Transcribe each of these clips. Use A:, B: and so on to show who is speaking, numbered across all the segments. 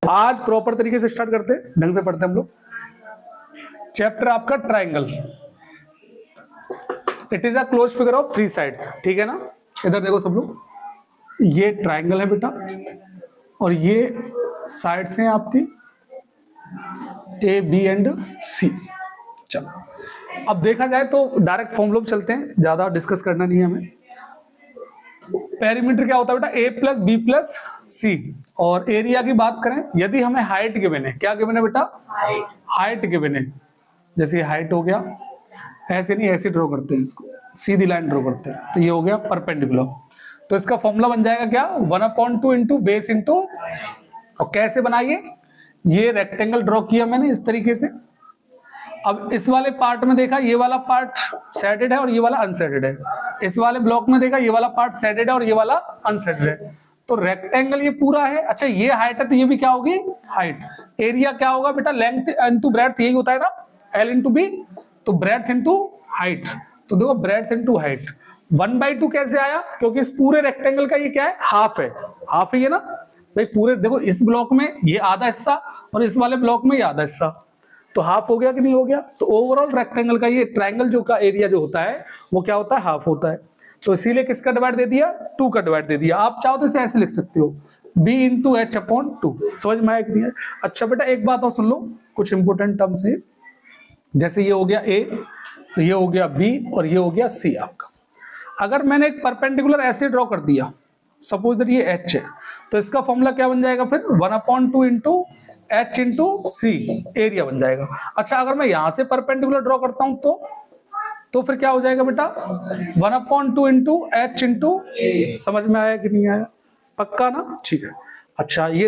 A: आज प्रॉपर तरीके से स्टार्ट करते हैं, ढंग से पढ़ते हैं हम लोग। चैप्टर आपका triangle. It is a close figure of 3 sides, ठीक है ना। इधर देखो सब लोग, ये ट्राइंगल है बेटा और ये साइड्स हैं आपकी ए बी एंड सी। चलो अब देखा जाए तो डायरेक्ट फॉर्मूला पे चलते हैं, ज्यादा डिस्कस करना नहीं है हमें। पेरीमीटर क्या होता है बेटा, ए प्लस बी प्लस सी। और एरिया की बात करें, यदि हमें हाइट गिवन है, क्या गिवन है बेटा, हाइट गिवन है, जैसे हाइट हो गया, ऐसे नहीं ऐसे ड्रॉ करते हैं इसको, सीधी लाइन ड्रॉ करते हैं, तो ये हो गया परपेंडिकुलर। तो इसका फॉर्मूला बन जाएगा क्या, 1/2 इंटू बेस इंटू, और कैसे बनाइए, ये रेक्टेंगल ड्रॉ किया मैंने इस तरीके से। अब इस वाले पार्ट में देखा ये वाला पार्ट सैडेड है और ये वाला अनसैडेड है, इस वाले ब्लॉक में देखा ये वाला पार्ट सैडेड है और ये वाला अनसैडेड है, तो रेक्टेंगल ये पूरा है। अच्छा ये हाइट है तो ये भी क्या होगी, हाइट। एरिया क्या होगा बेटा, लेंथ इंटू ब्रेड्थ, यही होता है ना, एल इंटू बी, तो ब्रेड्थ इंटू हाइट। तो देखो ब्रेड्थ इंटू हाइट 1/2 कैसे आया, क्योंकि इस पूरे रेक्टेंगल का ये क्या है, हाफ है, हाफ है ये ना भाई। पूरे देखो इस ब्लॉक में ये आधा हिस्सा और इस वाले ब्लॉक में ये आधा हिस्सा, तो हाफ हो गया कि नहीं हो गया। तो ओवरऑल रेक्टेंगल का ये ट्रायंगल जो का एरिया जो होता है वो क्या होता है, हाफ होता है। तो इसीलिए किसका डिवाइड दे दिया, 2 का डिवाइड दे दिया। आप चाहो तो इसे ऐसे लिख सकते हो, b इंटू एच अपॉन 2। समझ में आया कि नहीं? अच्छा बेटा एक बात और सुन लो, कुछ इंपोर्टेंट टर्म्स है, जैसे ये हो गया a, तो ये हो गया b और ये हो गया c आपका। अगर मैंने एक परपेंडिकुलर ऐसे ड्रॉ कर दिया, सपोज दैट ये h है, तो इसका फॉर्मूला क्या बन जाएगा फिर, 1/2 इंटू h इंटू सी, एरिया बन जाएगा। अच्छा अगर मैं यहां से परपेंडिकुलर ड्रॉ करता हूं तो फिर क्या हो जाएगा बेटा, 1/2 इंटू h इंटू, समझ में आया कि नहीं आया, पक्का ना, ठीक है। अच्छा ये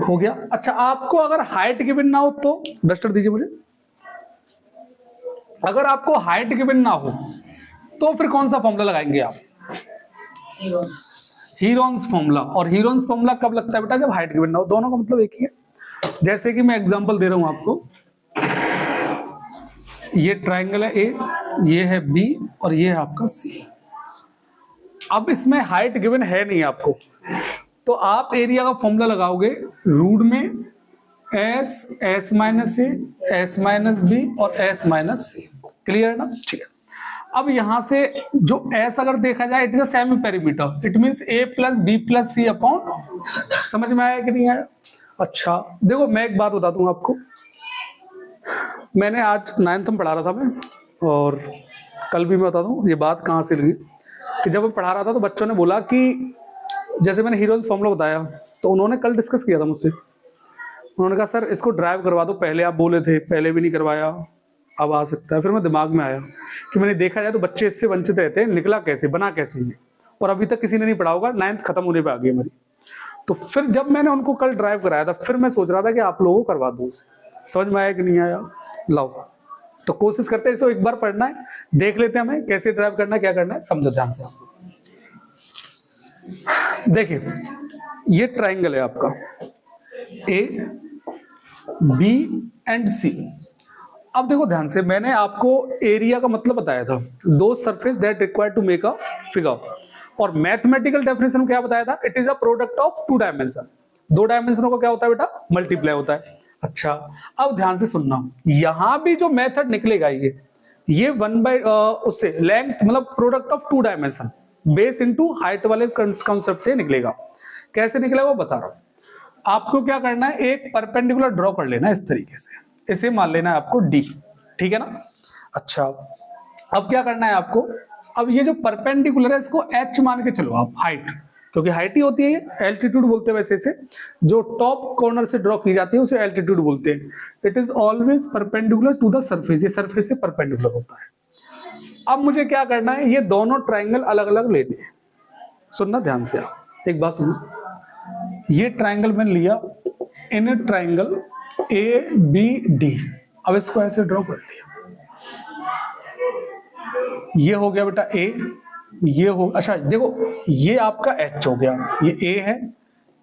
A: हो गया। अच्छा आपको अगर हाइट गिवन ना हो तो, डस्टर दीजिए मुझे, अगर आपको हाइट गिवन ना हो तो फिर कौन सा फॉर्मूला लगाएंगे आप, हीरोन्स फॉर्मूला। और हीरोन्स फॉर्मूला कब लगता है बेटा, जब हाइट गिवन ना हो। दोनों का मतलब एक ही है। जैसे कि मैं एग्जांपल दे रहा हूं आपको, ये ट्रायंगल है ए, ये है बी और ये है आपका सी। अब इसमें हाइट गिवन है नहीं आपको, तो आप एरिया का फॉर्मूला लगाओगे रूट में S minus A, S minus B और एस माइनस सी। क्लियर ना, ठीक है। अब यहां से जो एस अगर देखा जाए, it is a semi perimeter, it means A plus B plus C upon, समझ में आया कि नहीं आया। अच्छा देखो मैं एक बात बता दूं आपको, मैंने आज 9th में पढ़ा रहा था मैं, और कल भी मैं बता दूं ये बात कहां से लगी, कि जब मैं पढ़ा रहा था तो बच्चों ने बोला कि जैसे मैंने हीरोज फॉर्मूला बताया, तो उन्होंने कल डिस्कस किया था मुझसे, उन्होंने कहा सर इसको ड्राइव करवा दो, पहले आप बोले थे, पहले भी नहीं करवाया, अब आ सकता है। फिर मैं दिमाग में आया कि मैंने देखा जाए तो बच्चे इससे वंचित रहते हैं, निकला कैसे, बना कैसे ये, और अभी तक किसी ने नहीं पढ़ा होगा, 9th खत्म होने पे आ गई हमारी। तो फिर जब मैंने उनको कल ड्राइव कराया था, फिर मैं सोच रहा था कि आप लोगों को करवा दूं उसे। समझ में आया कि नहीं आया, लाओ तो कोशिश करते हैं, इसको एक बार पढ़ना है, देख लेते हैं हमें कैसे ड्राइव करना है, क्या करना है, समझो ध्यान से। देखिए ये ट्रायंगल है आपका ए बी एंड सी। अब देखो ध्यान से, मैंने आपको एरिया का मतलब बताया था, दो surface that required to make a figure, और मैथमेटिकल डेफिनेशन क्या बताया था, it is a product of 2 dimension. 2 डायमेंशनों का क्या होता है बेटा, मल्टीप्लाई होता है। अच्छा अब ध्यान से सुनना, यहां भी जो मेथड निकलेगा ये 1 उससे लेंथ, मतलब product of 2 dimension, base into height वाले कॉन्सेप्ट से निकलेगा। कैसे निकलेगा वो बता रहा हूं। आपको क्या करना है, एक परपेंडिकुलर ड्रॉ कर लेना इस तरीके से, इसे मान लेना है आपको डी, ठीक है ना। अच्छा अब क्या करना है आपको, अब ये जो परपेंडिकुलर है इसको एच मान के चलो आप, हाइट, क्योंकि हाइट ही होती है, एल्टीट्यूड बोलते हैं वैसे इसे, जो टॉप कॉर्नर से ड्रॉ की जाती है उसे एल्टीट्यूड बोलते हैं। It is always perpendicular to the surface, ये सरफेस से परपेंडिकुलर होता है। अब मुझे क्या करना है, ये दोनों ट्रायंगल अलग अलग लेने हैं। सुनना ध्यान से, आप एक बात सुनो, ये ट्रायंगल मैंने लिया, in triangle A B D, अब इसको ऐसे ड्रॉ कर लिया, ये हो गया बेटा ए, ये हो, अच्छा देखो ये आपका एच हो गया, ये ए है,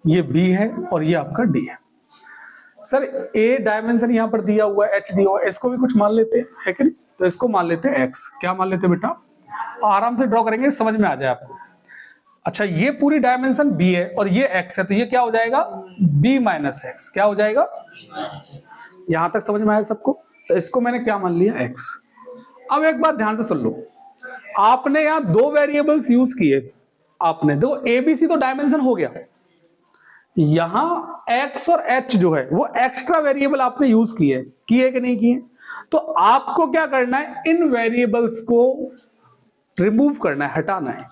A: ये बी है और ये आपका डी है। सर ए डायमेंशन यहां पर दिया हुआ है, एच दिया हुआ है, इसको भी कुछ मान लेते हैं, है कि नहीं, तो इसको मान लेते हैं एक्स। क्या मान लेते हैं बेटा, आराम से ड्रॉ करेंगे, समझ में आ जाए आपको। अच्छा ये पूरी डायमेंशन b है और ये x है, तो ये क्या हो जाएगा b माइनस एक्स। क्या हो जाएगा, यहां तक समझ में आया सबको? तो इसको मैंने क्या मान लिया, x। अब एक बात ध्यान से सुन लो, आपने यहां दो वेरिएबल्स यूज किए, आपने दो एबीसी तो डायमेंशन हो गया, यहां x और h जो है वो एक्स्ट्रा वेरिएबल आपने यूज किए कि नहीं किए? तो आपको क्या करना है, इन वेरिएबल्स को रिमूव करना है, हटाना है।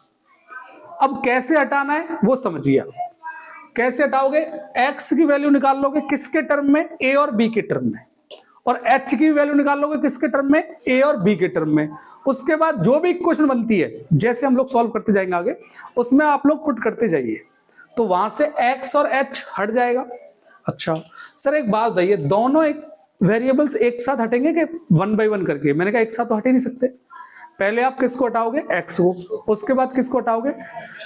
A: अब कैसे हटाना है वो समझिए। कैसे हटाओगे, x की वैल्यू निकाल लोगे किसके टर्म में, a और b के टर्म में, और h की वैल्यू निकाल लोगे किसके टर्म में, a और b के टर्म में। उसके बाद जो भी इक्वेशन बनती है, जैसे हम लोग सॉल्व करते जाएंगे आगे, उसमें आप लोग पुट करते जाइए, तो वहां से x और h हट जाएगा। अच्छा सर एक बात बताइए, दोनों एक वेरिएबल्स एक साथ हटेंगे कि वन बाय वन करके? मैंने कहा एक साथ तो हट ही नहीं सकते। पहले आप किसको हटाओगे, x को, उसके बाद किसको हटाओगे?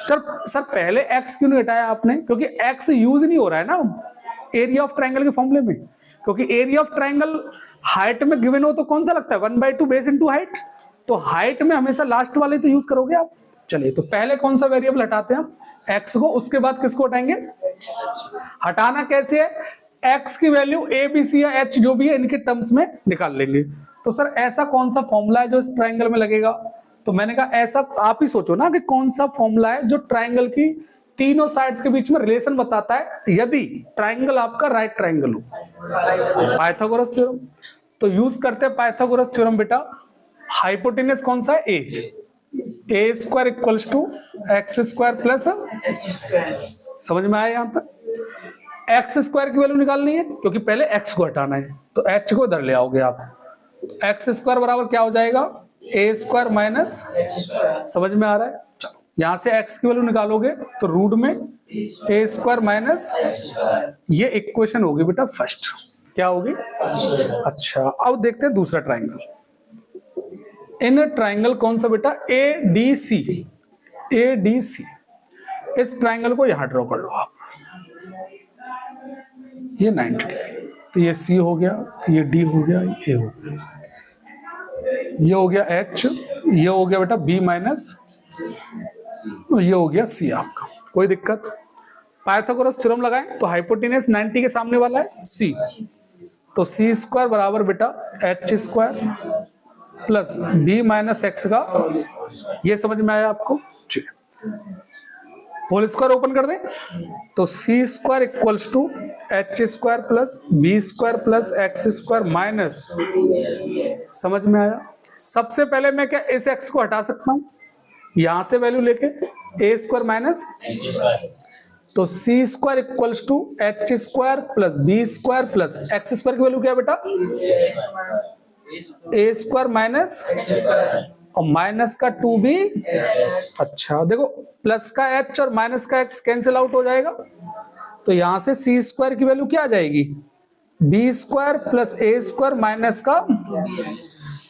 A: सर पहले x क्यों नहीं हटाया आपने? क्योंकि x यूज नहीं हो रहा है ना एरिया ऑफ ट्रायंगल के फॉर्मूले में, क्योंकि एरिया ऑफ ट्रायंगल हाइट में गिवन हो तो कौन सा लगता है, 1/2 बेस इनटू हाइट। तो हाइट में हमेशा लास्ट वाले तो यूज करोगे आप। चलिए तो पहले कौन सा वेरिएबल हटाते हैं हम, x को, उसके बाद किसको हटाएंगे? हटाना कैसे है, x की वैल्यू a b c या h जो भी है इनके टर्म्स में निकाल लेंगे। तो सर ऐसा कौन सा फॉर्मूला है जो इस ट्रायंगल में लगेगा? तो मैंने कहा ऐसा आप ही सोचो ना कि कौन सा फॉर्मूला है जो ट्रायंगल की तीनों साइड्स के बीच में रिलेशन बताता है यदि ट्रायंगल आपका राइट ट्रायंगल हो। Pythagoras theorem. तो यूज करते हैं पाइथागोरस थ्योरम बेटा। हाइपोटेनस कौन सा है, a square equals to X square plus, समझ में आया यहां तक? एक्स स्क्वायर की वैल्यू निकालनी है क्योंकि पहले x को हटाना है, तो h को इधर ले आओगे आप। एक्स स्क्वायर बराबर क्या हो जाएगा, a स्क्वायर माइनस, समझ में आ रहा है? चलो यहां से x की वैल्यू निकालोगे तो रूट में a स्क्वायर माइनस, ये इक्वेशन होगी बेटा फर्स्ट। क्या होगी? अच्छा अब देखते हैं दूसरा ट्राइंगल। इन ट्राइंगल कौन सा बेटा, ADC। ADC, इस ट्राइंगल को यहां ड्रॉ कर लो आप, ये 90 डिग्री, तो ये C हो गया, ये D हो गया, ये A हो गया, ये हो गया H, ये हो गया बेटा B माइनस, ये हो गया C आपका। कोई दिक्कत? पाइथागोरस थ्योरम लगाएं तो हाइपोटेनस 90 के सामने वाला है C, तो C स्क्वायर बराबर बेटा H square plus B minus x का, ये समझ में आया आपको? ठीक है, होल स्क्वायर ओपन कर दें तो C square equals to H square plus B square plus X square minus, समझ में आया? सबसे पहले मैं क्या इस x को हटा सकता हूं, यहां से वैल्यू लेके a स्क्वायर माइनस, तो C square equals to H square plus B square plus X square की वैल्यू क्या है बेटा, a स्क्वायर माइनस और माइनस का 2b। अच्छा देखो प्लस का h और माइनस का x कैंसिल आउट हो जाएगा, तो यहां से C स्क्वायर की वैल्यू क्या आ जाएगी, b square plus a square minus का,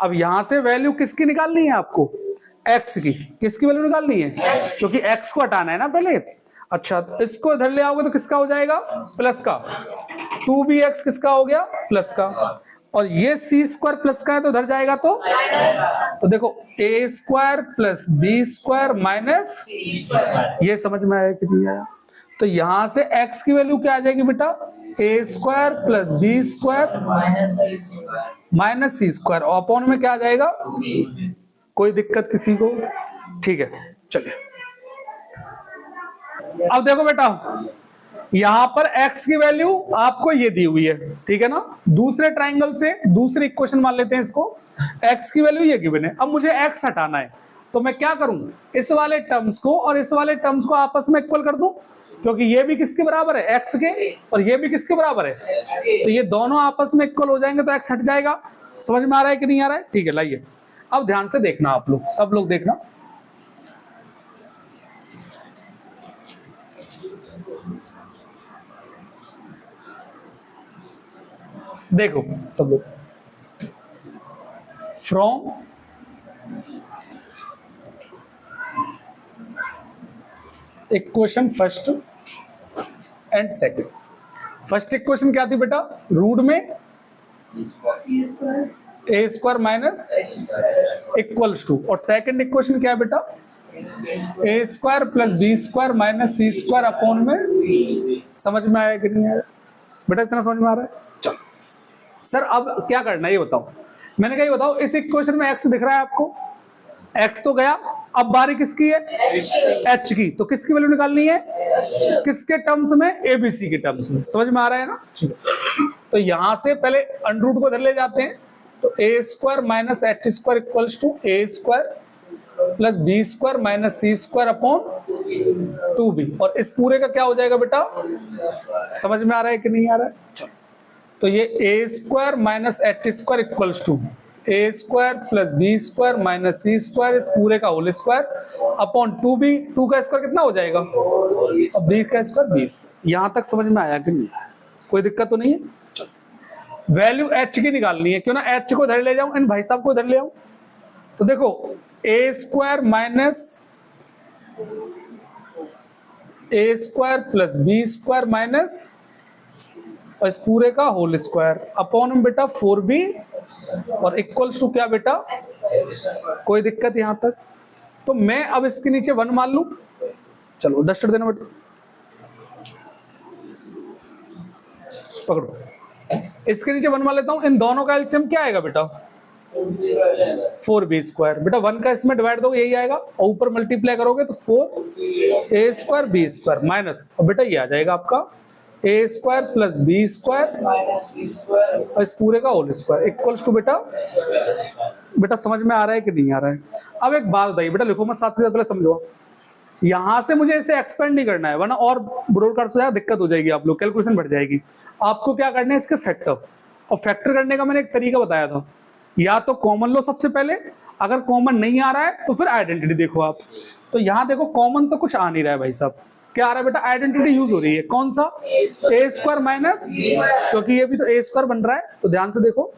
A: अब यहां से वैल्यू किसकी निकालनी है आपको, x की। किसकी वैल्यू निकालनी है, क्योंकि x को हटाना है ना पहले। अच्छा इसको इधर ले आओगे तो किसका हो जाएगा, प्लस का, 2bx किसका हो गया, प्लस का, और ये C स्क्वायर प्लस का है तो इधर जाएगा तो देखो a square plus b square minus, ये समझ में आया कि नहीं आया? तो यहां से x की वैल्यू क्या आ जाएगी बेटा, a square plus b square minus c square, upon में क्या आ जाएगा, कोई दिक्कत किसी को? ठीक है चलिए अब देखो बेटा, यहां पर x की वैल्यू आपको ये दी हुई है, ठीक है ना? दूसरे ट्राइंगल से दूसरी इक्वेशन मान लेते हैं इसको, x की वैल्यू ये गिवन है। अब मुझे x हटाना है तो मैं क्या करूं, इस वाले टर्म्स को और इस वाले टर्म्स को आपस में इक्वल कर दूं, क्योंकि ये भी किसके बराबर है, x के, और ये भी किसके बराबर है, तो ये दोनों आपस में इक्वल हो जाएंगे तो x हट जाएगा। समझ में आ रहा है कि नहीं आ रहा है? ठीक है लाइए अब ध्यान से देखना, आप लोग सब लोग देखना, देखो सब लोग, from equation first and second. First equation क्या थी बेटा, रूट में A square minus equals to, और सेकंड इक्वेशन क्या है बेटा, A square plus B square minus C square upon में। समझ में आया कि नहीं आया बेटा, इतना समझ में आ रहा है? चलो सर अब क्या करना है ये बताओ। मैंने कहा ये बताओ, इस इक्वेशन में एक्स दिख रहा है आपको, एक्स तो गया, अब बारी किसकी है, एच की, तो किसकी वैल्यू निकालनी है, किसके टर्म्स में, एबीसी के टर्म्स में। समझ में आ रहा है ना? तो यहां से पहले अंडर रूट को इधर ले जाते हैं, तो A square minus H square equals to A square plus B square minus C square upon 2b, और इस पूरे का क्या हो जाएगा बेटा, समझ में आ रहा है कि नहीं आ रहा है? तो ये A square minus H square equals to A square plus B square minus C square, इस पूरे का होल स्क्वायर अपॉन 2b, 2 का स्क्वायर कितना हो जाएगा, और b का स्क्वायर 20। यहां तक समझ में आया कि नहीं, कोई दिक्कत तो नहीं है? चलो वैल्यू h की निकालनी है, क्यों ना h को इधर ले जाऊं, इन भाई साहब को इधर ले आऊं। तो देखो A square minus A square plus B square minus और इस पूरे का होल स्क्वायर अपॉन में बेटा 4b, और इक्वल्स टू क्या बेटा, कोई दिक्कत यहां तक? तो मैं अब इसके नीचे 1 मान लू, चलो डस्टर देना बेटा, पकड़ो, इसके नीचे 1 मान लेता हूं। इन दोनों का एलसीएम क्या आएगा बेटा, 4b स्क्वायर। बेटा 1 का इसमें डिवाइड दो, यही आएगा, और ऊपर मल्टीप्लाई करोगे तो 4a square b square minus, और बेटा ये आ जाएगा आपका A square plus B square और इस पूरे का होल स्क्वायर इक्वल्स टू बेटा समझ में आ रहा है कि नहीं आ रहा है? अब एक बात बताइए बेटा, लिखो मत साथ के साथ, पहले समझो। यहां से मुझे इसे एक्सपेंड नहीं करना है, वरना और ब्रॉडकास्ट हो जाएगा, दिक्कत हो जाएगी, आप लोग कैलकुलेशन बढ़ जाएगी। आपको क्या करना है, इसके फैक्टर, और फैक्टर करने का मैंने एक तरीका बताया था, या तो कॉमन लो सबसे पहले, अगर कॉमन नहीं आ रहा है तो फिर आइडेंटिटी देखो आप। तो यहां देखो कॉमन तो कुछ आ नहीं रहा है भाई साहब, क्या आ रहा है बेटा, आइडेंटिटी यूज हो रही है, कौन सा, ए स्क्वायर माइनस, क्योंकि ये भी तो ए स्क्वायर बन रहा है, तो ध्यान से देखो,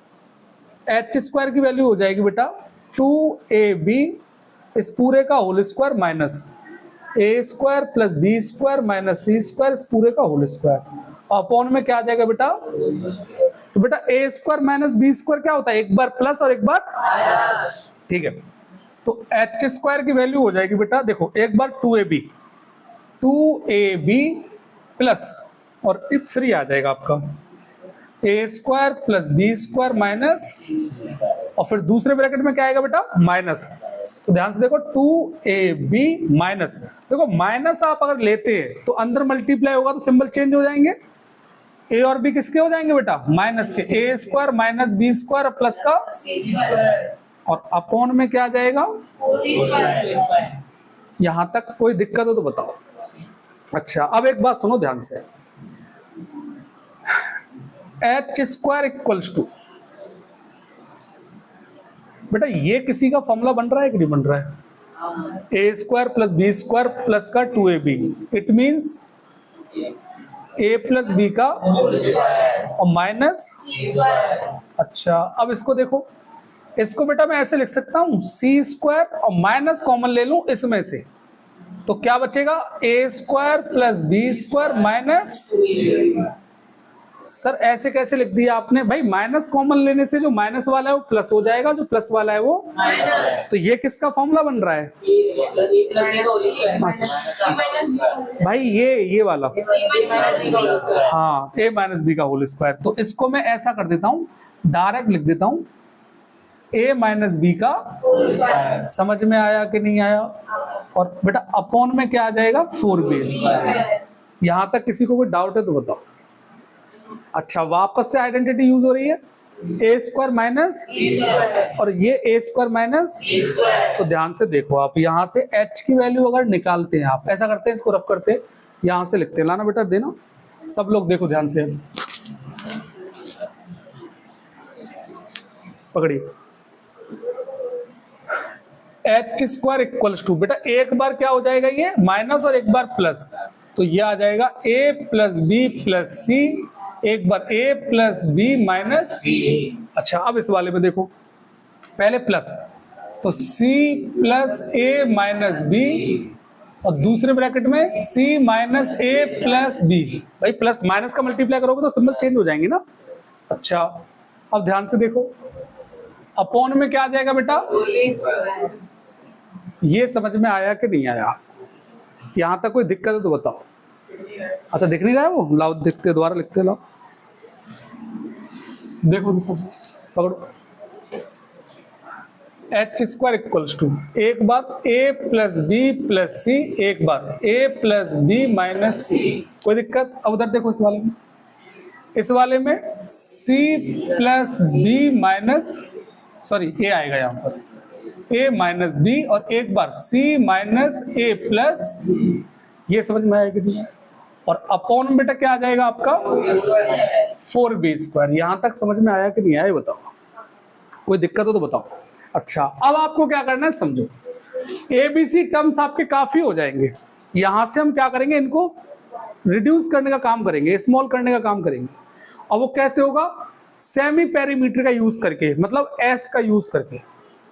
A: एच स्क्वायर की वैल्यू हो जाएगी बेटा 2ab, इस पूरे का whole square minus A square plus B square minus C square, इस पूरे का होल स्क्वायर, अपॉन में क्या आ जाएगा बेटा, तो बेटा A square minus B square क्या होता है, एक बार प्लस और एक बार, ठीक है। तो एच स्क्वायर की वैल्यू हो जाएगी बेटा, देखो एक बार 2ab प्लस, और 3 आ जाएगा आपका A square plus B square minus, और फिर दूसरे ब्रैकेट में क्या आएगा बेटा, माइनस। तो ध्यान से देखो 2ab माइनस, देखो माइनस आप अगर लेते हैं तो अंदर मल्टीप्लाई होगा तो सिंबल चेंज हो जाएंगे, ए और बी किसके हो जाएंगे बेटा, माइनस के, A square minus B square plus का, और अपॉन में क्या आ जाएगा, यहां तक कोई दिक्कत हो तो बताओ। अच्छा अब एक बात सुनो ध्यान से, एच स्क्वायर इक्वल्स टू, बेटा ये किसी का फॉर्मूला बन रहा है कि नहीं बन रहा है, A square plus B square plus का 2ab, it means A plus B का और माइनस, अच्छा अब इसको देखो, इसको बेटा मैं ऐसे लिख सकता हूं, सी स्क्वायर और माइनस कॉमन ले लूं इसमें से, तो क्या बचेगा, A square plus B square minus, sir ऐसे कैसे लिख दिया आपने भाई, माइनस कॉमन लेने से जो माइनस वाला है वो प्लस हो जाएगा, जो प्लस वाला है वो माइनस, तो ये किसका फॉर्मूला बन रहा है, अच्छा भाई ये वाला, हाँ ए माइनस बी का होल स्क्वायर। तो इसको मैं ऐसा कर देता हूं, डायरेक्ट लिख देता हूं ए माइनस बी का, समझ में आया कि नहीं आया? और बेटा अपॉन में क्या आ जाएगा, 4b स्क्वायर। यहां तक किसी को कोई डाउट है तो बताओ। अच्छा वापस से आइडेंटिटी यूज हो रही है, ए स्क्वायर माइनस और ये ए स्क्वायर माइनस, तो ध्यान से देखो आप, यहां से h की वैल्यू अगर निकालते हैं आप, ऐसा करते हैं, इसको रफ करते हैं, यहां से लिखते हैं, लाना बेटा देना, सब लोग देखो ध्यान से, पकड़िए, एच स्क्वायर इक्वल्स टू, बेटा एक बार क्या हो जाएगा ये माइनस और एक बार प्लस, तो ये आ जाएगा ए प्लस बी प्लस सी, एक बार ए प्लस बी माइनस सी। अच्छा अब इस वाले में देखो, पहले प्लस, तो सी प्लस ए माइनस बी, और दूसरे ब्रैकेट में सी माइनस ए प्लस बी, भाई प्लस माइनस का मल्टीप्लाई करोगे तो सिंबल चेंज हो जाएंगे ना। अच्छा अब ध्यान से देखो, अपॉन में क्या आ जाएगा बेटा? ये समझ में आया कि नहीं आया? यहां तक कोई दिक्कत है तो बताओ। अच्छा दिख नहीं रहा है वो? लाओ दिखते, दोबारा लिखते लाओ। देखो तो सब पकड़ो। एच स्क्वायर इक्वल्स टू, एक बार A plus B plus C, एक बार A plus B minus C. कोई दिक्कत? अब उधर देखो, इस वाले में C plus B minus, sorry A आएगा यहाँ पर, ए माइनस बी, और एक बार सी माइनस ए प्लस, ये समझ में आएगा कि नहीं? और अपॉन बेटा क्या आ जाएगा आपका? 4b square. यहां तक समझ में आया कि नहीं आया बताओ? कोई दिक्कत हो तो बताओ। अच्छा अब आपको क्या करना है समझो। एबीसी टर्म्स आपके काफी हो जाएंगे, यहां से हम क्या करेंगे, इनको रिड्यूस करने का काम करेंगे, स्मॉल करने का काम करेंगे। और वो कैसे होगा? सेमी पेरीमीटर का यूज करके, मतलब एस का यूज करके।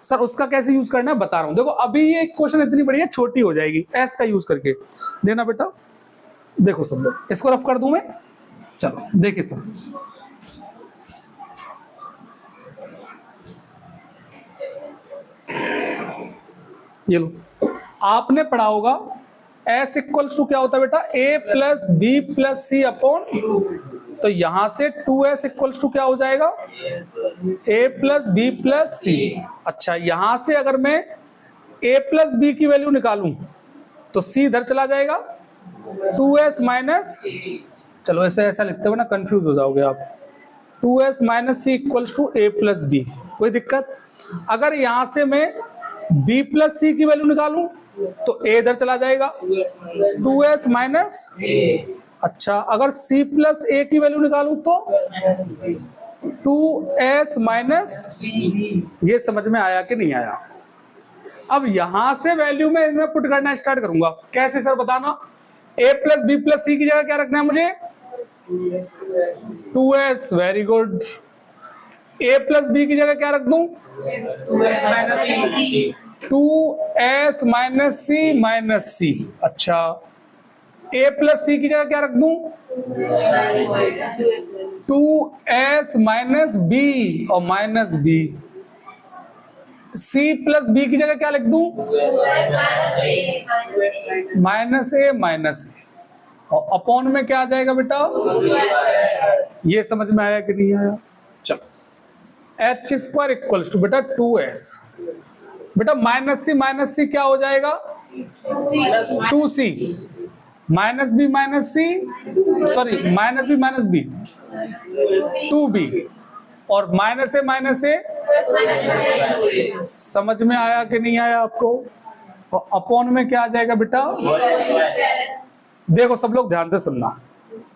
A: सर उसका कैसे यूज करना है बता रहा हूं। देखो अभी ये क्वेश्चन इतनी बड़ी है, छोटी हो जाएगी। एस का यूज करके देना बेटा। देखो सब लोग, इसको रफ कर दूं मैं, चलो देखिए सर। ये लो, आपने पढ़ा होगा एस इक्वल्स टू क्या होता है बेटा? ए plus B plus C upon, तो यहां से 2s इक्वल्स टू क्या हो जाएगा? a प्लस बी प्लस सी। अच्छा यहां से अगर मैं a प्लस बी की वैल्यू निकालूं तो c इधर चला जाएगा, 2s माइनस, चलो ऐसे ऐसा लिखते हुए ना कंफ्यूज हो जाओगे आप, 2s minus C equals to a plus B. कोई दिक्कत? अगर यहां से मैं b प्लस सी की वैल्यू निकालूं तो a इधर चला जाएगा, 2s माइनस। अच्छा अगर c प्लस a की वैल्यू निकालूं तो 2s माइनस, ये समझ में आया कि नहीं आया? अब यहां से वैल्यू में इनमें पुट करना स्टार्ट करूंगा। कैसे सर बताना? a plus B plus C की जगह क्या रखना है मुझे? 2s। Very good. a plus B की जगह क्या रख दूं? 2s माइनस सी माइनस सी। अच्छा a प्लस सी की जगह क्या रख दूं? 2s माइनस बी और minus B. c plus B की जगह क्या लिख दूं? Minus A minus A. और अपॉन में क्या आ जाएगा बेटा? ये समझ में आया कि नहीं आया? चलो एच स्क्वायर इक्वल्स टू बेटा 2s, बेटा माइनस सी क्या हो जाएगा? 2c माइनस बी माइनस सी, सॉरी माइनस बी 2b, और माइनस ए, समझ में आया कि नहीं आया आपको? और अपॉन में क्या आ जाएगा बेटा? देखो सब लोग ध्यान से सुनना,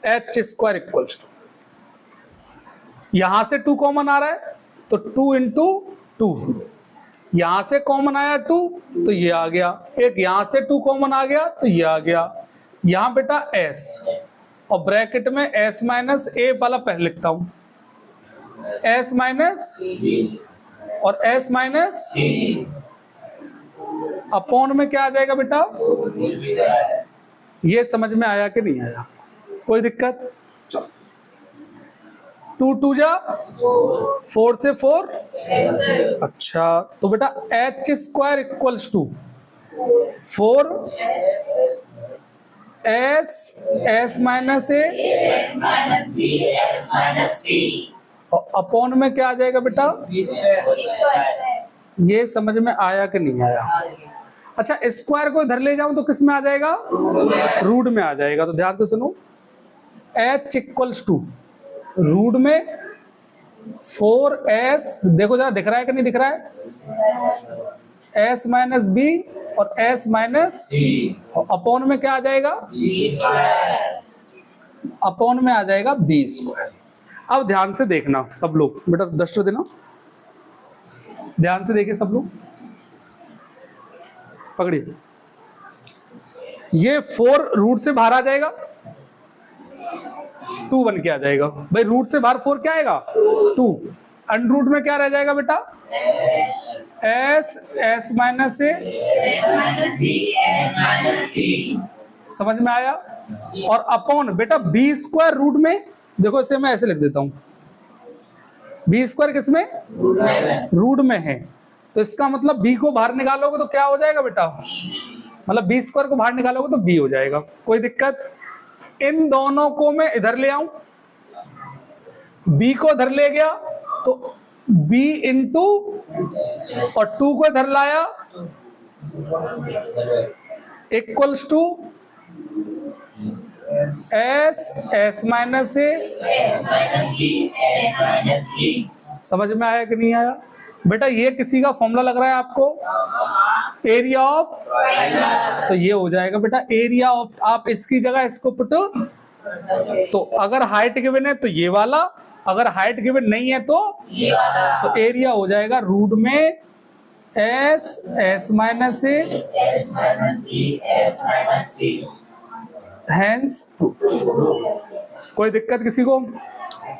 A: एच स्क्वायर इक्वल्स टू, यहां से 2 कॉमन आ रहा है तो 2 इंटू 2, यहां से कॉमन आया 2 तो ये आ गया, एक यहां से 2 कॉमन आ गया तो ये आ गया, यहां बेटा s, और ब्रैकेट में s माइनस ए वाला पहले लिखता हूं, s माइनस और s माइनस, अपॉन में क्या आ जाएगा बेटा? ये समझ में आया कि नहीं आया? कोई दिक्कत? चलो 2 2 जा 4 से 4। अच्छा तो बेटा H square equals to 4 S minus A, और अपॉन में क्या आ जाएगा बेटा? ये समझ में आया कि नहीं आया? अच्छा स्क्वायर को इधर ले जाऊं तो किस में आ जाएगा? रूट में आ जाएगा। तो ध्यान से सुनो, एच इक्वल्स टू रूट में 4s, देखो जरा दिख रहा है कि नहीं दिख रहा है? s माइनस बी और s माइनस, अपॉन में क्या आ जाएगा? अपॉन में आ जाएगा b स्क्वायर। अब ध्यान से देखना सब लोग, बेटा डस्टर देना, ध्यान से देखिए सब लोग, पकड़िए। ये 4 रूट से बाहर आ जाएगा, 2 बन के आ जाएगा। भाई रूट से बाहर 4 क्या आएगा? 2। अंडर रूट में क्या रह जाएगा बेटा? s माइनस ए, समझ में आया? और अपॉन बेटा b स्क्वायर रूट में, देखो इसे मैं ऐसे लिख देता हूं, बी स्क्वायर किसमें, रूट में है, तो इसका मतलब बी को बाहर निकालोगे तो क्या हो जाएगा बेटा, मतलब बी स्क्वायर को बाहर निकालोगे तो बी हो जाएगा। कोई दिक्कत? इन दोनों को मैं इधर ले आऊं, बी को इधर ले गया तो b इंटू और 2 को इधर लाया इक्वल्स टू एस माइनस ए। समझ में आया कि नहीं आया बेटा? ये किसी का फॉर्मूला लग रहा है आपको, एरिया ऑफ, तो ये हो जाएगा बेटा एरिया ऑफ। आप इसकी जगह इसको पुट, तो अगर हाइट गिवन है तो ये वाला, अगर हाइट गिवन नहीं है तो एरिया हो जाएगा रूट में एस माइनस ए, हैंस प्रूफ। कोई दिक्कत किसी को?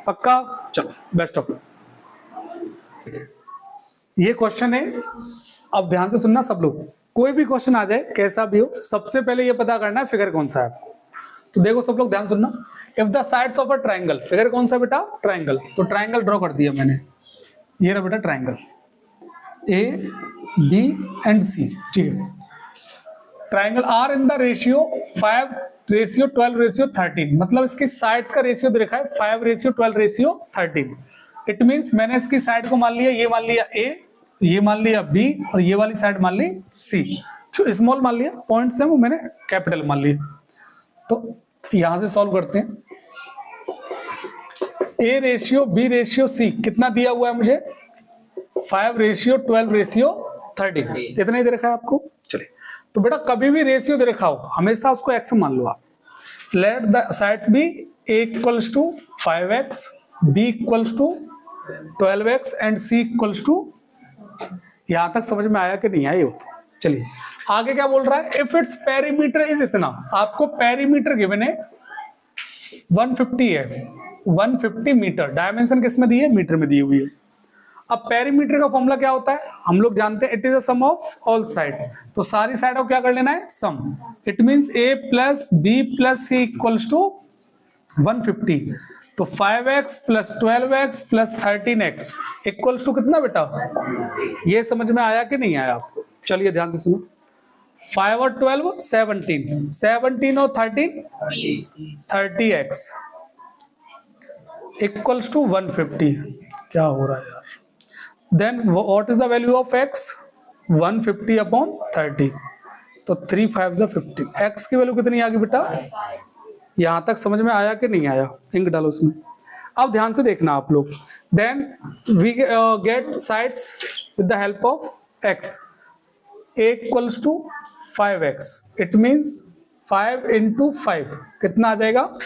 A: पक्का? चलो बेस्ट ऑफ लक। ये क्वेश्चन है, अब ध्यान से सुनना सब लोग, कोई भी क्वेश्चन आ जाए कैसा भी हो, सबसे पहले ये पता करना है फिगर कौन सा है आपको। तो देखो सब लोग ध्यान सुनना, if the sides of a triangle, figure कौन सा बेटा, ट्राइंगल, तो ट्राइंगल ड्रॉ कर दिया मैंने, ये रहा बेटा triangle A B and C, ठीक है। Triangle are in the ratio 5:12:13, मतलब इसकी साइड्स का रेशियो दे रखा है 5:12:13। इट मींस मैंने इसकी साइड को मान लिया, ये मान लिया ए, ये मान लिया बी, और ये वाली साइड मान ली सी। जो स्मॉल मान लिया पॉइंट से वो मैंने कैपिटल मान लिया। तो यहां से सॉल्व करते हैं। A ratio B ratio C कितना दिया हुआ है मुझे, 5:12:13, इतना ही दे रखा है आपको। चलिए, तो बेटा कभी भी रेशियो दे रखा हो हमेशा उसको एक्स मान लो आप। Let the sides B A equals to 5x, B equals to 12x and C equals to, यहां तक समझ में आया कि नहीं आया? तो चलिए आगे क्या बोल रहा है, इफ इट्स पेरीमीटर इज इतना, आपको पेरीमीटर गिवन है 150 है, 150 मीटर, डायमेंशन किस में दी है, मीटर में दी हुई है। अब पेरीमीटर का फॉर्मूला क्या होता है, हम लोग जानते हैं, it is a sum of all sides, तो सारी साइड को क्या कर लेना है, sum. It means a plus B plus C equals to 150, तो 5x plus 12x plus 13x equals to कितना बेटा, ये समझ में आया कि नहीं आया आपको? चलिए ध्यान से सुनो, 5 और 12 17, 17 और 13 30x इक्वल्स टू 150। क्या हो रहा है यार? Then what is the value of x, 150 upon 30, तो 3 5 50, x की वैल्यू कितनी आ गई बेटा? यहां तक समझ में आया कि नहीं आया? इंक डालो उसमें। अब ध्यान से देखना आप लोग, then we get sides with the help of x, a equals to 5x, it means 5 into 5 कितना आ जाएगा,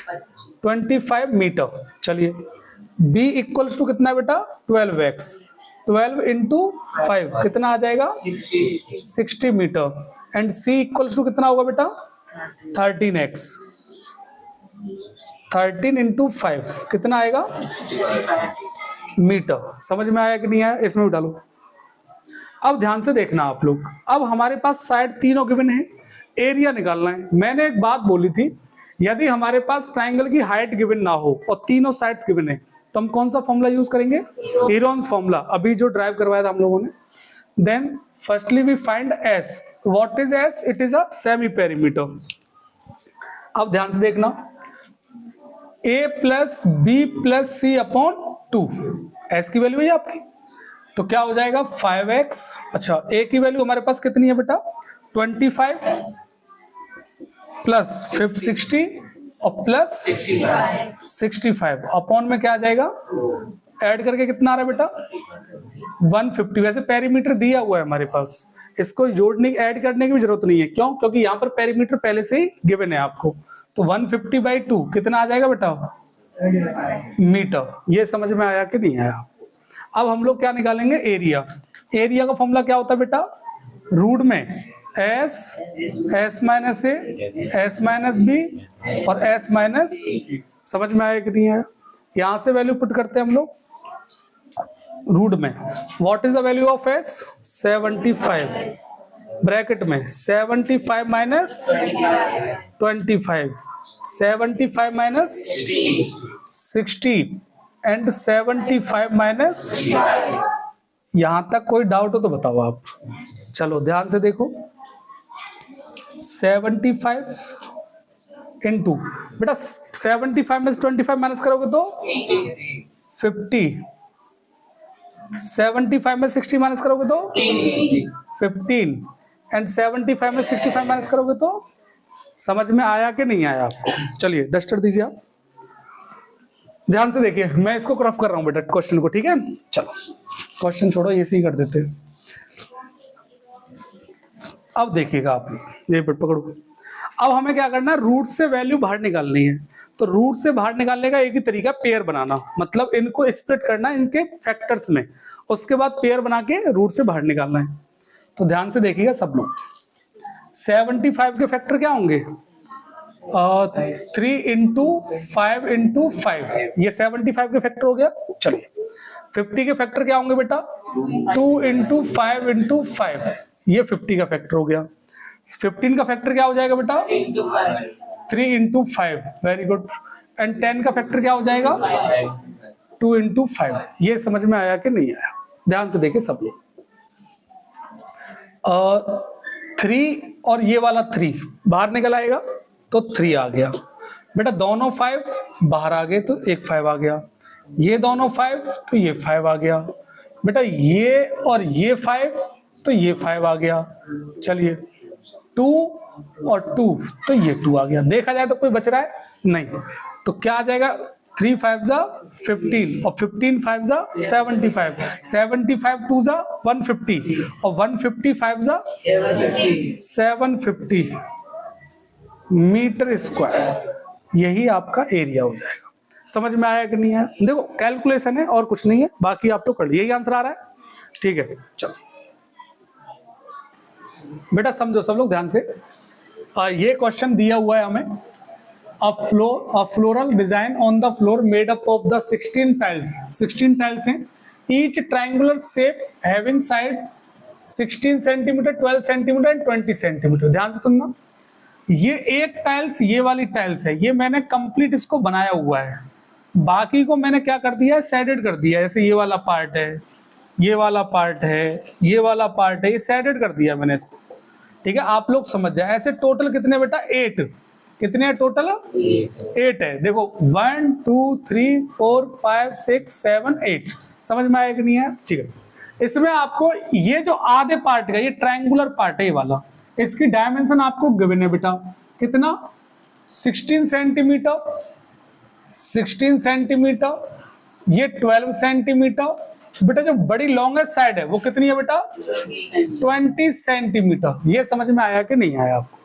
A: 25 मीटर। चलिए, b इक्वल्स टू कितना बेटा, 12x, 12 इंटू 5 कितना आ जाएगा, 60 metre, and c equals to कितना होगा बेटा, 13x, 13 इंटू 5 कितना आएगा, मीटर। समझ में आया कि नहीं आया? इसमें भी डालो। अब ध्यान से देखना आप लोग, अब हमारे पास साइड तीनों गिवन है, एरिया निकालना है। मैंने एक बात बोली थी, यदि हमारे पास ट्राइंगल की हाइट गिवन ना हो और तीनों साइड्स गिवन है, तो हम कौन सा फॉर्मूला यूज करेंगे, हेरोन्स फॉर्मूला, अभी जो ड्राइव करवाया था हम लोगों ने। Then firstly we find S, what is S, it is a semi perimeter. अब ध्यान से देखना, a plus B plus C upon 2, S की वैल्यू है आपकी, तो क्या हो जाएगा 5x, अच्छा a की वैल्यू हमारे पास कितनी है बेटा, 25 प्लस 60 और प्लस 65 अपॉन में क्या आ जाएगा, ऐड करके कितना आ रहा है बेटा, 150। वैसे पेरीमीटर दिया हुआ है हमारे पास, इसको जोड़ने ऐड करने की भी जरूरत नहीं है, क्यों, क्योंकि यहाँ पर पेरीमीटर पहले से ही गिवन है आपको। तो 150/2 कितना आ जाएगा बेटा, मीटर। ये समझ में आया कि नहीं आया? अब हम लोग क्या निकालेंगे, एरिया। एरिया का फॉर्मूला क्या होता है बेटा, रूट में S minus A, S minus B और एस माइनस, समझ में आया कि नहीं आया? यहां से वैल्यू पुट करते हैं हम लोग रूट में। What is the value of S, 75, bracket में 75 माइनस 25, 75 माइनस 60 एंड 75 माइनस, यहां तक कोई डाउट हो तो बताओ आप। चलो ध्यान से देखो, 75 इंटू, बेटा 75 में से 25 माइनस करोगे तो 50, 75 में 60 माइनस करोगे तो 15, एंड 75 में 65 माइनस करोगे तो, समझ में आया कि नहीं आया आपको? चलिए डस्टर दीजिए आप, ध्यान से देखिए, मैं इसको क्रॉप कर रहा हूं बेटा क्वेश्चन को, ठीक है? चलो क्वेश्चन छोड़ो, ऐसे ही कर देते हैं। अब देखिएगा आप, ये पकड़ो, अब हमें क्या करना है, रूट से वैल्यू बाहर निकालनी है। तो रूट से बाहर निकालने का एक ही तरीका पेयर बनाना, मतलब इनको स्प्लिट करना इनके फैक्टर्स में, उसके बाद पेयर बना के रूट से बाहर निकालना है। तो ध्यान से देखिएगा सब लोग, 75 के फैक्टर क्या होंगे? 3 इंटू 5 इंटू 5, ये 75 के फैक्टर हो गया। चलिए 50 के फैक्टर क्या होंगे बेटा? 2 इंटू 5 इंटू 5, ये 50 का फैक्टर हो गया। 15 का फैक्टर क्या हो जाएगा बेटा? 3 इंटू 5, वेरी गुड। एंड 10 का फैक्टर क्या हो जाएगा? 2 इंटू 5। ये समझ में आया कि नहीं आया? ध्यान से देखिए सब लोग। 3 और ये वाला 3 बाहर निकल आएगा तो 3 आ गया बेटा, दोनों 5 बाहर आ गए तो एक 5 आ गया, ये दोनों 5 तो ये 5 आ गया बेटा, ये और ये 5 तो ये 5 आ गया। चलिए 2 और 2 तो ये 2 आ गया। देखा जाए तो कोई बच रहा है नहीं, तो क्या आ जाएगा? 3 5 जा 15 और 15 5 जा 75, 75 2 जा 150 और 150 5 जा 750 मीटर स्क्वायर। यही आपका एरिया हो जाएगा। समझ में आया कि नहीं आया? देखो कैलकुलेशन है और कुछ नहीं है, बाकी आप तो कर लीजिए, यही आंसर आ रहा है, ठीक है? चलो बेटा समझो सब लोग ध्यान से, ये क्वेश्चन दिया हुआ है हमें, a floral design on the floor made up of the 16 tiles, 16 tiles हैं, each triangular shape having sides 16 centimetre, 12 centimetre and 20 centimetre. ध्यान से सुनना, ये एक टाइल्स, ये वाली टाइल्स है, ये मैंने कंप्लीट इसको बनाया हुआ है, बाकी को मैंने क्या कर दिया है? शेडेड कर दिया है। जैसे ये वाला पार्ट है, ये वाला पार्ट है, ये वाला पार्ट है, ये शेडेड कर दिया मैंने इसको, ठीक है? आप लोग समझ जाए। ऐसे टोटल कितने बेटा? 8। कितने हैं टोटल? 8 है। देखो 1 2 3 4 5 6 7 8। समझ में आया कि नहीं है? ठीक है। इसमें आपको ये जो आधे पार्ट का, ये ट्रायंगुलर पार्ट है ये वाला, इसकी डायमेंशन आपको गिवन है बेटा, कितना? 16 सेंटीमीटर, 16 सेंटीमीटर, ये 12 सेंटीमीटर बेटा। जो बड़ी लॉन्गेस्ट साइड है वो कितनी है बेटा? 20 सेंटीमीटर। ये समझ में आया कि नहीं आया आपको?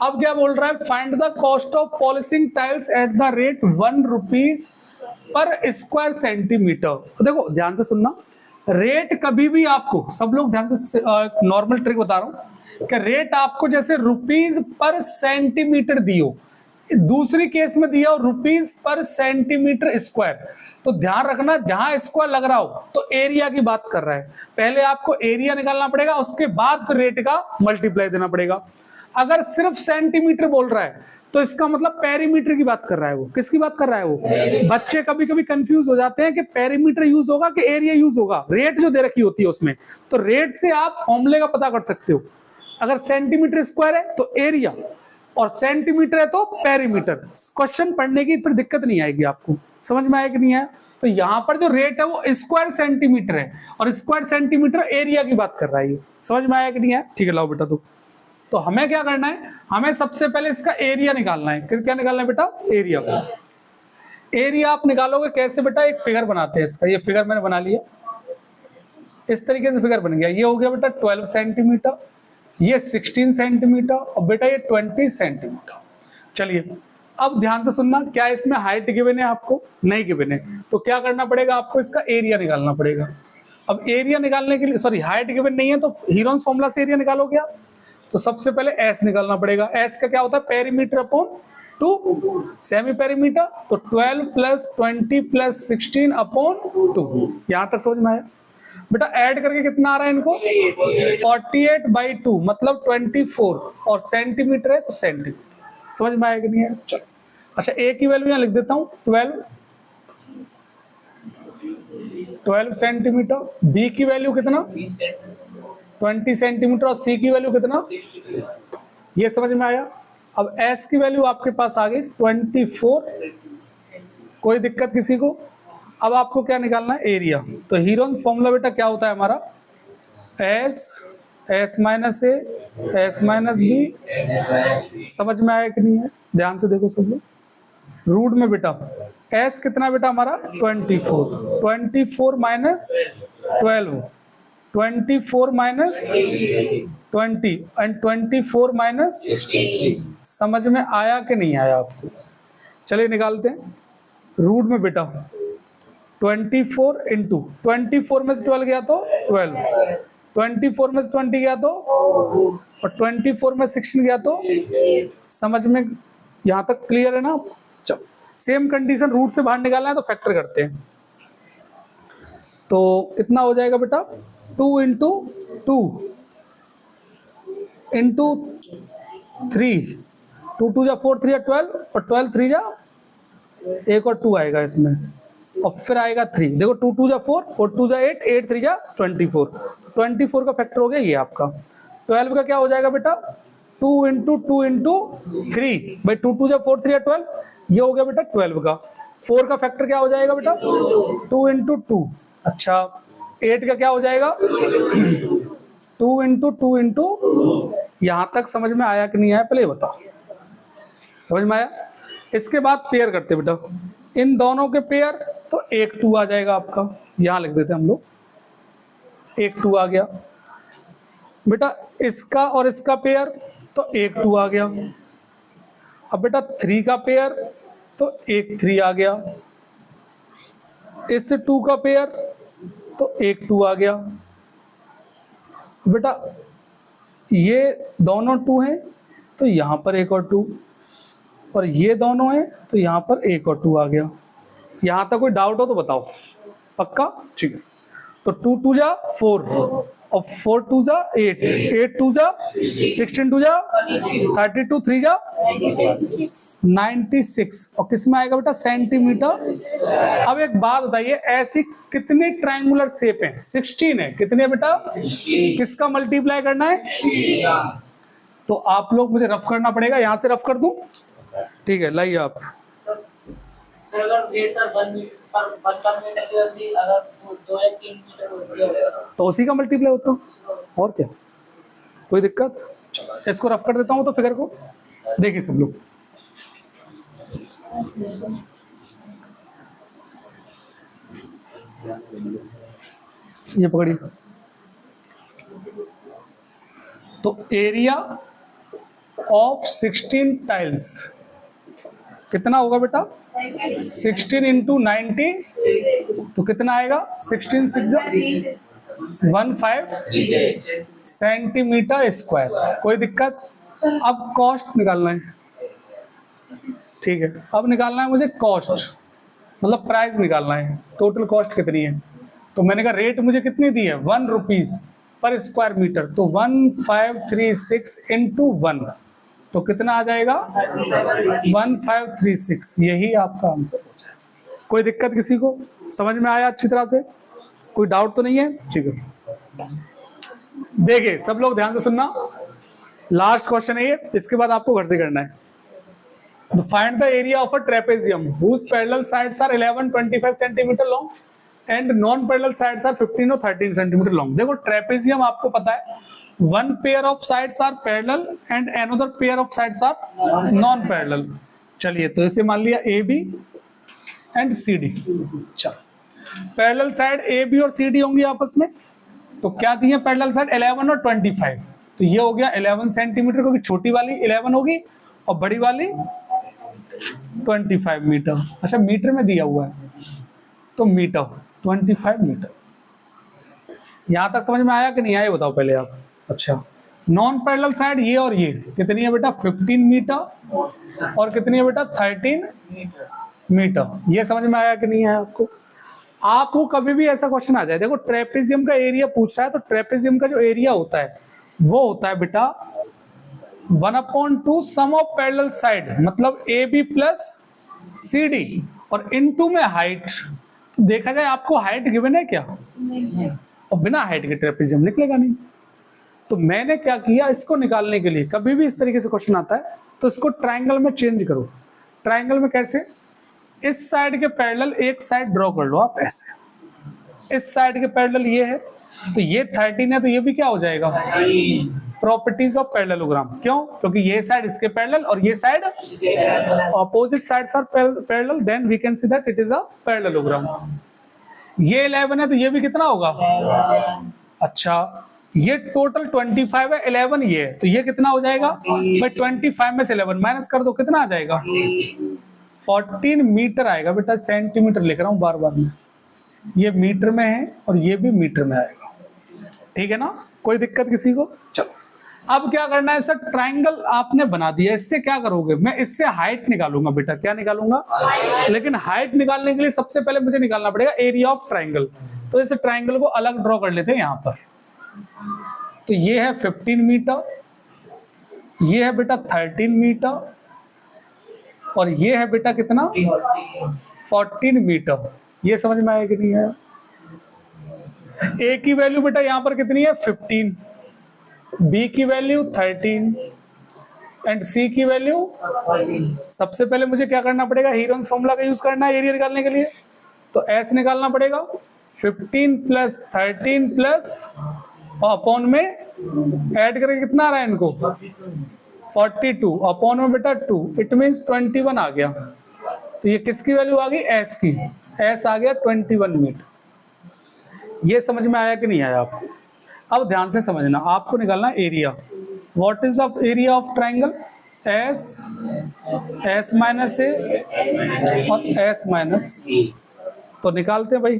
A: अब क्या बोल रहा है? Find the cost of polishing tiles at the rate 1 rupees per square centimetre. देखो ध्यान से सुनना, रेट कभी भी आपको, सब लोग ध्यान से, नॉर्मल ट्रिक बता रहा हूं कि रेट आपको जैसे रुपीज पर सेंटीमीटर दियो, दूसरी केस में दिया रुपीज पर सेंटीमीटर स्क्वायर, तो ध्यान रखना जहां स्क्वायर लग रहा हो तो एरिया की बात कर रहा है, पहले आपको एरिया निकालना पड़ेगा, उसके बाद फिर रेट का मल्टीप्लाई देना पड़ेगा। अगर सिर्फ सेंटीमीटर बोल रहा है तो इसका मतलब पेरीमीटर की बात कर रहा है। वो किसकी बात कर रहा है? वो बच्चे कभी कभी कंफ्यूज हो जाते हैं कि पेरीमीटर यूज होगा कि एरिया यूज होगा। रेट जो दे रखी होती है उसमें, तो रेट से आप फॉर्मूले का पता कर सकते हो। अगर सेंटीमीटर स्क्वायर है तो एरिया, और सेंटीमीटर है तो पेरीमीटर। क्वेश्चन पढ़ने की फिर दिक्कत नहीं आएगी आपको। समझ में आया कि नहीं है? तो यहाँ पर जो रेट है वो स्क्वायर सेंटीमीटर है, और स्क्वायर सेंटीमीटर एरिया की बात कर रहा है। समझ में आया कि नहीं है? ठीक है, लाओ बेटा। तो हमें क्या करना है? हमें सबसे पहले इसका एरिया निकालना है। क्या निकालना है बेटा? एरिया। एरिया आप निकालोगे कैसे बेटा? एक फिगर बनाते हैं इसका। ये फिगर मैंने बना लिया, इस तरीके से फिगर बन गया। ये हो गया बेटा 12 सेंटीमीटर, ये 16 सेंटीमीटर, और बेटा ये 20 सेंटीमीटर। चलिए अब ध्यान से सुनना, क्या इसमें हाइट गिवन है आपको? नहीं गिवन है, तो क्या करना पड़ेगा आपको? इसका एरिया निकालना पड़ेगा। अब एरिया निकालने के लिए, सॉरी हाइट गिवन नहीं है तो हीरोन्स फॉर्मूला से एरिया निकालोगे आप। तो सबसे पहले एस निकालना पड़ेगा। एस का क्या होता है? पेरीमीटर अपॉन 2, सेमी पेरीमीटर, तो 12 प्लस 20 प्लस 16 अपॉन 2। यहां तक समझ में आया बेटा? ऐड करके कितना आ रहा है इनको? 48/2 मतलब 24, और सेंटीमीटर है तो सेंटीमीटर। समझ में आया कि नहीं है? चलो अच्छा, ए की वैल्यू यहां लिख देता हूं 12, 12 सेंटीमीटर। बी की वैल्यू कितना 20 सेंटीमीटर और सी की वैल्यू कितना, ये समझ में आया। अब एस की वैल्यू आपके पास आ गई 24। कोई दिक्कत किसी को? अब आपको क्या निकालना है, एरिया। तो हीरोन्स फॉर्मूला बेटा क्या होता है हमारा, S minus A S minus B. समझ में आया कि नहीं है? ध्यान से देखो सब लोग। रूट में बेटा एस कितना बेटा हमारा 24 माइनस 12, 24 माइनस 20 एंड 24 माइनस। समझ में आया कि नहीं आया आपको? चलिए निकालते हैं। रूट में बेटा 24 इंटू 24 में से 12 गया तो 12, 24 में से 20 गया तो, और 24 में 16 गया तो। समझ में यहां तक क्लियर है ना? चलो सेम कंडीशन, रूट से बाहर निकालना है तो फैक्टर करते हैं। तो कितना हो जाएगा बेटा 2 इंटू 2 इंटू 3, 2 2 जा 4 3 जा 12, और 12 3 जा एक और 2 आएगा इसमें, और फिर आएगा 3। देखो 2 2 जा 4, 4 2 जा 8, 8 3 जा 24। 24 का फैक्टर हो गया ये आपका। 12 का क्या हो जाएगा बेटा 2 इंटू 2 इंटू 3, भाई 2 2 जा 4 3 जा 12, ये हो गया बेटा 12 का। 4 का फैक्टर क्या हो जाएगा बेटा 2 इंटू 2। अच्छा 8 का क्या हो जाएगा 2 इंटू 2 इंटू। यहां तक समझ में आया कि नहीं आया पहले बताओ? समझ में आया? इसके बाद पेयर करते बेटा, इन दोनों के पेयर, तो 1 2 आ जाएगा आपका। यहां लिख देते हम लोग, 1 2 आ गया बेटा। इसका और इसका पेयर, तो 1 2 आ गया। अब बेटा 3 का पेयर, तो 1 3 आ गया। इससे 2 का पेयर, तो 1 2 आ गया। बेटा ये दोनों 2 हैं तो यहां पर 1 और 2, और ये दोनों हैं तो यहां पर 1 और 2 आ गया। यहां तक कोई डाउट हो तो बताओ? पक्का? ठीक है। तो 2 2 जा 4, और 4 2 जा 8, 8 2 जा 16 2 जा 32, 3 जा 96, और किस में आएगा बेटा सेंटीमीटर। अब एक बात बताइए, ऐसी कितनी ट्रायंगुलर शेप है? 16 है। कितने बेटा? किसका मल्टीप्लाई करना है? तो आप लोग मुझे रफ करना पड़ेगा, यहां से रफ कर दूं? ठीक है, लाइए आप। तो उसी का मल्टीप्लाई होता, और क्या? कोई दिक्कत? इसको रफ कर देता हूं तो फिगर को देखिए सब लोग। ये पकड़िए। तो एरिया ऑफ 16 टाइल्स कितना होगा बेटा 16 इंटू 90, तो कितना आएगा 16 6 15 सेंटीमीटर स्क्वायर। कोई दिक्कत? अब कॉस्ट निकालना है। ठीक है, अब निकालना है मुझे कॉस्ट, मतलब प्राइस निकालना है। टोटल कॉस्ट कितनी है? तो मैंने कहा रेट मुझे कितनी दी है 1 रुपीज पर स्क्वायर मीटर, तो 1536 इंटू 1, तो कितना आ जाएगा 1536। यही आपका आंसर हो जाएगा। कोई दिक्कत किसी को? समझ में आया अच्छी तरह से? कोई डाउट तो नहीं है? ठीक है, देखिए सब लोग ध्यान से सुनना। लास्ट क्वेश्चन है ये, इसके बाद आपको घर से करना है। Find the area of a trapezium whose parallel sides are 11 25 centimetre long and non parallel sides are 15 और 13 सेंटीमीटर लॉन्ग। देखो ट्रेपेजियम आपको पता है, one pair of sides are parallel and another pair of sides are non parallel. चलिए, तो इसे मान लिया A B and C D. चलो पैरेलल साइड ए बी और सी डी होंगी आपस में, तो क्या दी है पैरेलल साइड 11 और 25, तो ये हो गया 11 सेंटीमीटर, क्योंकि छोटी वाली 11 होगी और बड़ी वाली 25 मीटर। अच्छा मीटर में दिया हुआ है तो मीटर 25 मीटर। यहां तक समझ में आया कि नहीं आया बताओ पहले आप? अच्छा नॉन पैरेलल साइड ये और ये कितनी है बेटा 15 मीटर और कितनी है बेटा 13 मीटर। ये समझ में आया कि नहीं आया आपको? आपको कभी भी ऐसा क्वेश्चन आ जाए, देखो ट्रेपेजियम का एरिया पूछ रहा है, तो ट्रेपेजियम का जो एरिया होता है वो होता है बेटा 1/2 सम ऑफ पैरेलल साइड, मतलब A B plus C D, और इनटू में हाइट। देखा जाए आपको हाइट गिवन है क्या? और बिना हाइट के ट्रेपेजियम निकलेगा नहीं। तो मैंने क्या किया, इसको निकालने के लिए कभी भी इस तरीके से क्वेश्चन आता है तो इसको ट्रायंगल में चेंज करो। ट्रायंगल में कैसे? इस साइड के पैरेलल एक साइड ड्रॉ कर लो आप ऐसे, इस साइड के पैरेलल ये है, तो ये 13 है, तो ये भी क्या हो जाएगा? Properties of parallelogram. क्यों? क्योंकि ये साइड इसके पैरेलल और ये side opposite sides are parallel, then we can see that it is a parallelogram. ये 11 है, तो ये भी कितना होगा? अच्छा, ये टोटल 25 है, 11 ये है, तो ये कितना हो जाएगा भाई? 25 में से 11 माइनस कर दो, कितना आ जाएगा? 14 मीटर आएगा बेटा। सेंटीमीटर लिख रहा हूं बार बार में, ये मीटर में है और ये भी मीटर में आएगा। ठीक है ना? कोई दिक्कत किसी को? चलो, अब क्या करना है सर? ट्रायंगल आपने बना दिया, इससे क्या करोगे? मैं इससे हाइट निकालूंगा बेटा। क्या निकालूंगा? लेकिन हाइट निकालने के लिए सबसे पहले मुझे निकालना पड़ेगा एरिया ऑफ ट्रायंगल। तो इस ट्रायंगल को अलग ड्रॉ कर लेते हैं यहाँ पर। तो ये है 15 मीटर, ये है बेटा 13 मीटर, और ये है बेटा कितना? 14 मीटर। ये समझ में आया कि नहीं है? ए की वैल्यू बेटा यहाँ पर कितनी है? 15, बी की वैल्यू 13 एंड सी की वैल्यू। सबसे पहले मुझे क्या करना पड़ेगा? हीरोन्स फॉर्मूला का यूज करना है एरिया निकालने के लिए। तो एस निकालना पड़ेगा, 15 प्लस 13 प्लस अपॉन में ऐड करके कितना आ रहा है इनको? 42 अपॉन में बेटा 2, इट मीन्स 21 आ गया। तो ये किसकी वैल्यू आ गई? एस की। एस आ गया 21 मीटर। ये समझ में आया कि नहीं आया आपको? अब ध्यान से समझना, आपको निकालना area. What is the area of triangle? S, S minus A और एस माइनस। तो निकालते हैं भाई।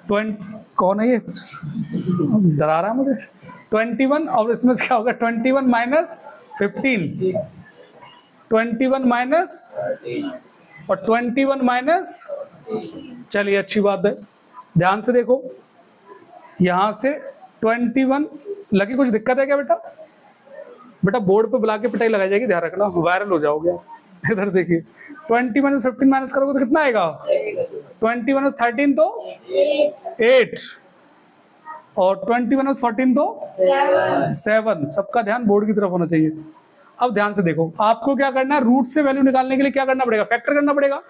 A: 20 कौन है ये? डरा रहा है मुझे। 21 और इसमें से क्या होगा? 21 माइनस 15, 21 माइनस और 21 माइनस। चलिए अच्छी बात है, ध्यान से देखो। यहां से 21 लगी, कुछ दिक्कत है क्या बेटा? बेटा बोर्ड पे बुला के पिटाई लगाई जाएगी, ध्यान रखना, वायरल हो जाओगे। इधर देखिए, 20 माइनस 15 माइनस करोगे तो कितना आएगा? 20 माइनस 13 तो 8 और 20 माइनस 14 तो 7। सबका ध्यान बोर्ड की तरफ होना चाहिए। अब ध्यान से देखो, आपको क्या करना है? रूट से वैल्यू निकालने के लिए क्या करना पड़ेगा? फैक्टर करना पड़ेगा।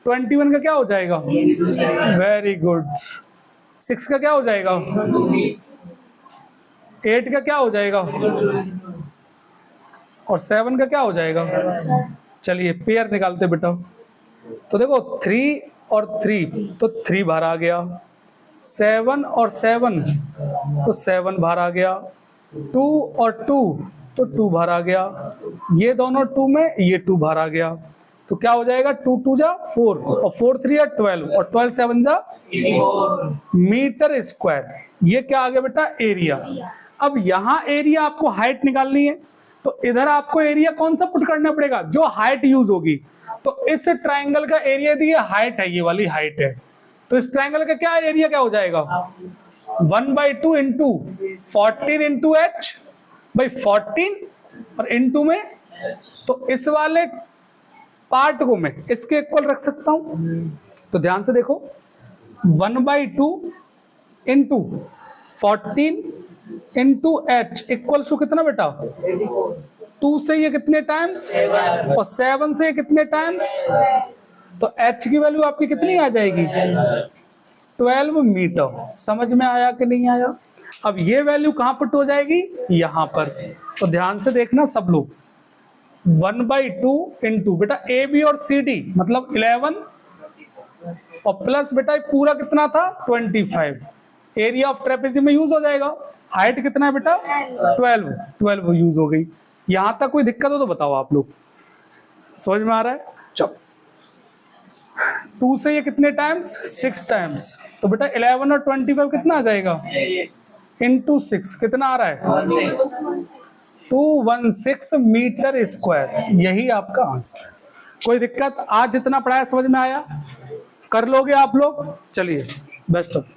A: 21 का क्या हो जाएगा? Very good. 6 का क्या हो जाएगा? 8 का क्या हो जाएगा? और 7 का क्या हो जाएगा? चलिए पेयर निकालते बेटा। तो देखो 3 और 3 तो 3 बाहर आ गया, 7 और 7 तो 7 बाहर आ गया, 2 और 2 तो 2 बाहर आ गया, ये दोनों 2 में ये 2 बाहर आ गया। तो क्या हो जाएगा? 2 2 जा 4 और 4 3 या 12 और 12 7 जा मीटर स्क्वायर। ये क्या आ गया बेटा? एरिया। अब यहाँ एरिया आपको हाइट निकालनी है, तो इधर आपको एरिया कौन सा पुट करना पड़ेगा? जो हाइट यूज होगी। तो इस ट्रायंगल का एरिया दी हाइट है, ये वाली हाइट है, तो इस ट्रायंगल का क्या एरिया क्या हो जाएगा? 1/2 इंटू 14 इंटू एच बाई 14 और इंटू में। तो इस वाले पार्ट को मैं इसके इक्वल रख सकता हूं। तो ध्यान से देखो, 1/2 into 14 into H equal to कितना बेटा? 2 से ये कितने टाइम्स और 7 से ये कितने टाइम्स? तो एच की वैल्यू आपकी कितनी आ जाएगी? 12 मीटर। समझ में आया कि नहीं आया? अब ये वैल्यू कहां पुट हो जाएगी? यहां पर। तो ध्यान से देखना सब लोग, 1/2 इंटू बेटा ए बी और सी डी मतलब 11 और प्लस बेटा पूरा कितना था? 25। एरिया ऑफ ट्रेपेजियम में यूज हो जाएगा। हाइट कितना है बेटा? 12 यूज हो गई। यहां तक कोई दिक्कत हो तो बताओ आप लोग। समझ में आ रहा है? चलो, 2 से ये कितने टाइम्स? 6 टाइम्स। तो बेटा 11 और 25 कितना आ जाएगा? इंटू 6 कितना आ रहा है? 216 मीटर स्क्वायर। यही आपका आंसर है। कोई दिक्कत? आज जितना पढ़ाया समझ में आया? कर लोगे आप लोग? चलिए, बेस्ट ऑफ